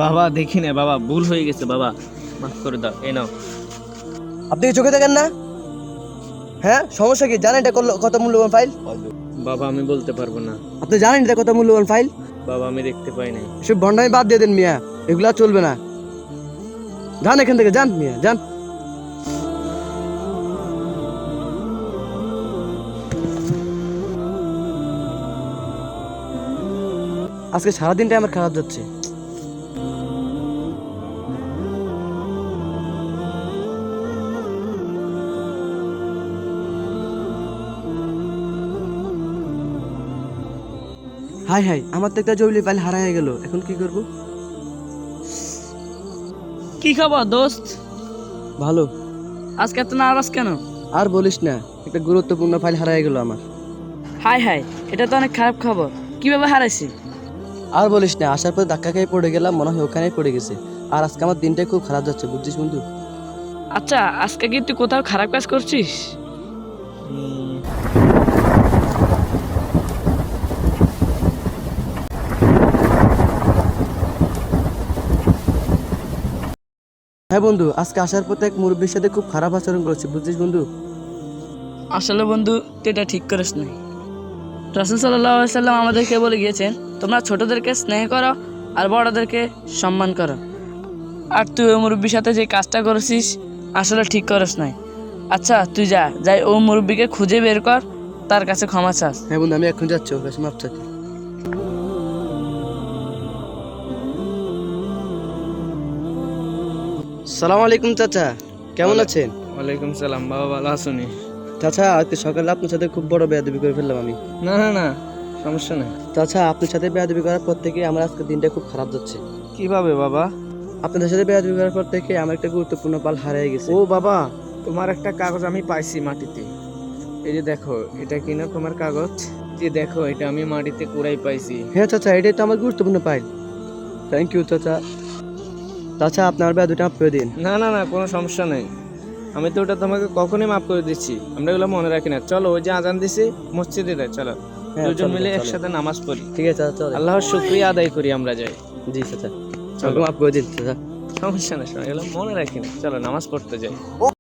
বাবা দেখি না বাবা, ভুল হয়ে গেছে বাবা, মাফ করে দাও। এই নাও। আপনি কি চোখে দেখেন না? হ্যাঁ, সমস্যা কি? জানেন এটা কত মূল্যবান ফাইল? বাবা আমি বলতে পারবো না। আপনি জানেন এটা কত মূল্যবান ফাইল? বাবা আমি দেখতে পাই নাই। এসব ভণ্ডামি বাদ দিয়ে দেন মিয়া, এগুলা চলবে না। যান এখান থেকে, যান মিয়া, যান। আজকে সারাদিনটাই আমার খারাপ যাচ্ছে। হাই হাই, আমার তো একটা জরুরি ফাইল হারাই গেল, এখন কি করব? কি খবর দোস্ত? ভালো। আজকে এত নারাজ কেন? আর বলিস না, একটা গুরুত্বপূর্ণ ফাইল হারাই গেল আমার। হাই হাই, এটা তো অনেক খারাপ খবর। কিভাবে হারাইছি? আর বলিস না, আসার পর ধাক্কা খেয়ে পড়ে গেলাম, মনে হয় ওখানেই পড়ে গেছে। আর আজকে আমার দিনটাই খুব খারাপ যাচ্ছে, বুঝছিস বন্ধু? আচ্ছা, আজকে কি তুই কোথাও খারাপ কাজ করছিস? হ্যাঁ বন্ধু, আজকে আসার পথে এক মুরব্বীর সাথে খুব খারাপ আচরণ করেছি, বুঝছিস বন্ধু? আসলে বন্ধু, তুই এটা ঠিক করিস নাই। রাসূল সাল্লাল্লাহু আলাইহি সাল্লাম আমাদেরকে বলে গিয়েছেন, তোমরা ছোটদেরকে স্নেহ করো আর বড়দেরকে সম্মান করো। আর তুই ওই মুরব্বীর সাথে যে কাজটা করেছিস, আসলে ঠিক করিস নাই। আচ্ছা, তুই যাই ও মুরব্বীকে খুঁজে বের কর, তার কাছে ক্ষমা চাস। হ্যাঁ বন্ধু, আমি এখন যাচ্ছি ওর কাছে মাপ চাইতে। সালাম আলাইকুম চাচা, কেমন আছেন? ওয়ালাইকুম সালাম। বাবা ভালো আছনি? চাচা, আজকে সকালে আপনার সাথে খুব বড় বেয়াদবি করে ফেললাম আমি। না না না, সমস্যা নেই। চাচা, আপনার সাথে বেয়াদবি করার পর থেকে আমার আজকে দিনটা খুব খারাপ যাচ্ছে। কিভাবে বাবা? আপনাদের সাথে বেয়াদবি করার পর থেকে আমার একটা গুরুত্বপূর্ণ পাল হারিয়ে গেছে। ও বাবা, তোমার একটা কাগজ আমি পাইছি মাটিতে। এই যে দেখো, এটা কি না তোমার কাগজ? যে দেখো, এটা আমি মাটিতে কুড়াই পাইছি। হ্যাঁ চাচা, এটাই তো আমার গুরুত্বপূর্ণ পাইল। থ্যাংক ইউ চাচা। চাচা, আপনার বেয়াদবিটা মাফ করে দিন। না না না, কোনো সমস্যা নেই। আমি তো ওটা তোমাকে কখনই মাফ করে দিচ্ছি। আমরা এগুলো মনে রাখি না। চলো, ওই যে আজান দিছি মসজিদে যাই, চলো হ্যাঁ, দুজন চলো, মিলে চলো। একসাথে নামাজ পড়ি। ঠিক আছে চাচা, চলেন। আল্লাহর শুকরিয়া আদায় করি আমরা যাই। জি চাচা, চলো। মাফ করে দিন চাচা। সমস্যা নেই, এগুলো মনে রাখি না। চলো নামাজ পড়তে যাই।